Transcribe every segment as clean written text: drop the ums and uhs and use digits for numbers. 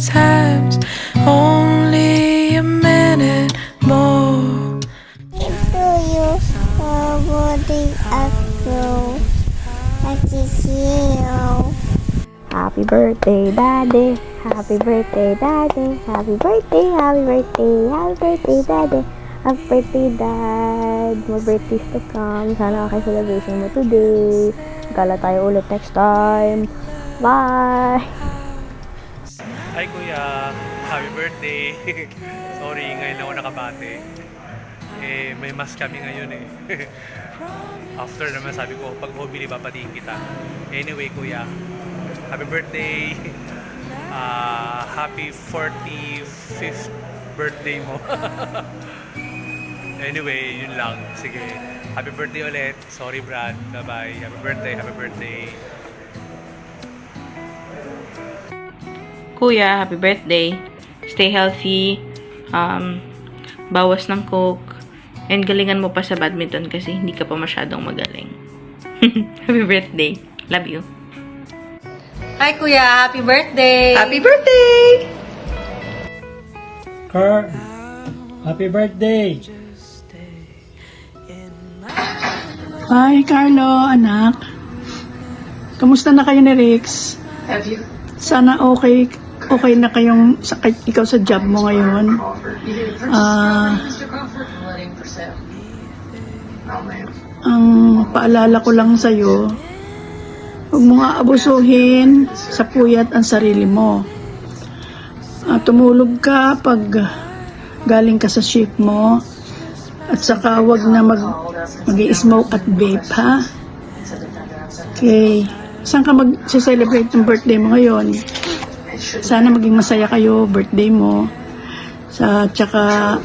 times, only a minute more. Ito yung body afro. Happy birthday, Daddy. Happy birthday, Daddy. Happy birthday, happy birthday, happy birthday, Daddy. Happy birthday, Dad. More birthdays to come. Sana okay celebration mo today. Gala tayo ulit next time. Bye! Hi Kuya, happy birthday. Sorry, ngayon ako nakabate. May mas kami ngayon After naman sabi ko, pag bumili papatiin kita. Anyway Kuya, happy birthday. Happy 45th birthday mo. Anyway, yun lang. Sige, happy birthday ulit. Sorry Brad, bye-bye. Happy birthday, happy birthday. Kuya, happy birthday. Stay healthy. Bawas ng coke. And galingan mo pa sa badminton kasi hindi ka pa masyadong magaling. Happy birthday. Love you. Hi Kuya, happy birthday! Happy birthday! Carl, happy birthday! Hi, Carlo, anak. Kamusta na kayo ni Rix? Sana okay na kayong ikaw sa job mo ngayon. Ang paalala ko lang sa'yo, huwag mo nga abusuhin sa puyat ang sarili mo. Tumulog ka pag galing ka sa shift mo. At saka huwag na mag-i-smoke at vape, ha? Okay. Saan ka mag-celebrate ng birthday mo ngayon? Sana maging masaya kayo, birthday mo. Tsaka,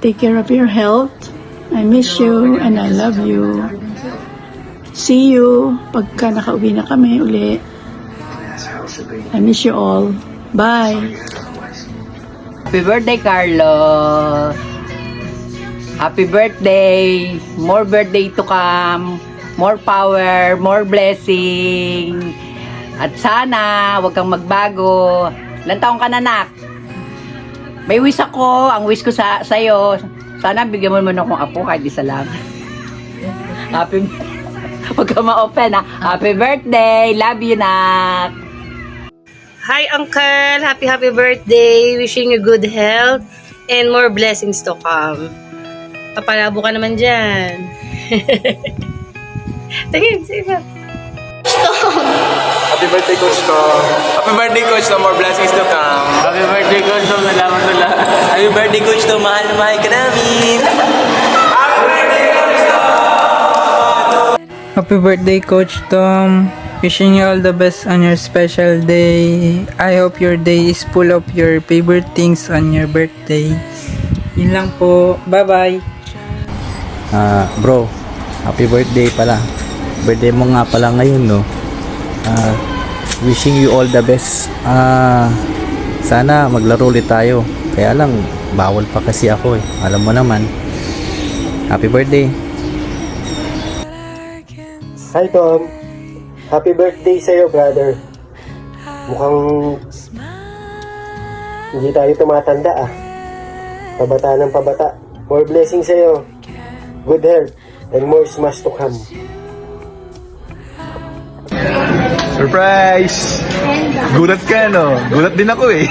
take care of your health. I miss you and I love you. See you pagka nakauwi na kami uli. I miss you all. Bye! Happy birthday, Carlo! Happy birthday! More birthday to come! More power, more blessing! At sana, huwag kang magbago. Ilang taong ka na, nak? May wish ako. Ang wish ko sa'yo, sana bigyan mo naman akong apo kahit isa lang. Happy... Huwag kang ma-open, ha? Happy birthday! Love you, nak! Hi Uncle, happy birthday! Wishing you good health and more blessings to come. Papalabo ka naman dyan. Tingin, sige ba? Happy birthday, Coach Tom. Happy birthday, Coach Tom. More blessings to come. Happy birthday, Coach Tom. Salamat na lahat. Happy birthday, Coach Tom. Mahal na mahal ka namin. Happy birthday, Coach Tom! Happy birthday, Coach Tom. Wishing you all the best on your special day. I hope your day is full of your favorite things on your birthday. Yun lang po. Bye-bye. Bro, happy birthday pala. Birthday mo nga pala ngayon, no? Wishing you all the best. Sana maglaro ulit tayo. Kaya lang, bawal pa kasi ako eh. Alam mo naman. Happy birthday. Hi, Tom. Happy birthday sa'yo, brother. Mukhang hindi tayo tumatanda, ah. Pabata ng pabata. More blessings sa'yo. Good health and more smash to come. Surprise! Gulat ka, no? Gulat din ako eh.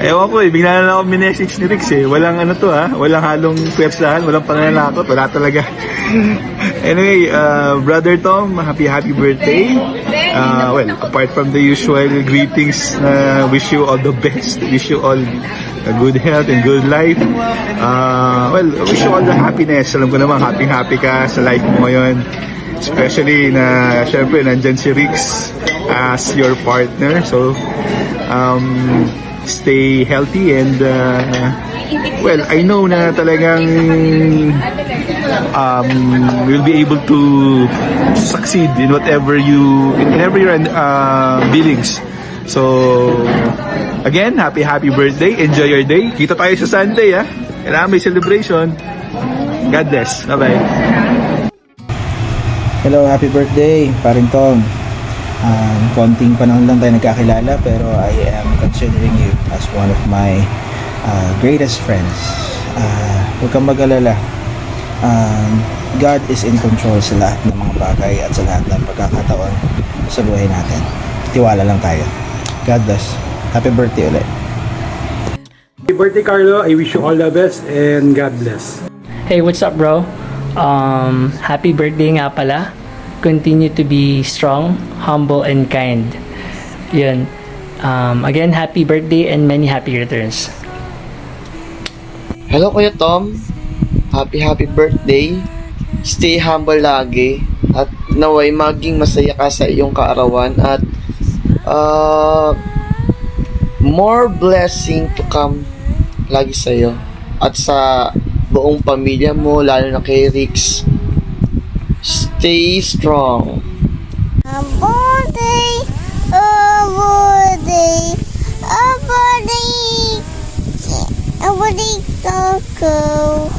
Ewan ko eh, bigla na lang ako minessage ni Rix eh. Walang ano to ha, walang halong pwersahan, walang pananakot, wala talaga. Anyway, Brother Tom, happy birthday. Well, apart from the usual greetings, wish you all the best, wish you all a good health and good life. Well, wish you all the happiness. Alam ko naman, happy ka sa life mo ngayon. Especially na, syempre, nandyan si Rix as your partner. So, stay healthy and, well, I know na talagang you'll be able to succeed in whatever in every dealings. So, again, happy birthday. Enjoy your day. Kita tayo sa Sunday, ha? Kailangan may celebration. God bless. Bye-bye. Hello, happy birthday, paring Tom. konting panahon lang tayo nagkakilala, pero I am considering you as one of my greatest friends. Huwag kang mag-alala. God is in control sa lahat ng mga bagay at sa lahat ng pagkakataon sa buhay natin. Tiwala lang tayo. God bless. Happy birthday ulit. Happy birthday, Carlo. I wish you all the best and God bless. Hey, what's up, bro? Happy birthday nga pala. Continue to be strong, humble, and kind. Yun. Again, happy birthday and many happy returns. Hello, Kuya Tom. Happy birthday. Stay humble lagi. At naway maging masaya ka sa iyong kaarawan. At more blessing to come lagi sa iyo. At sa buong pamilya mo, lalo na kay Rix. Stay strong. Birthday, Taco.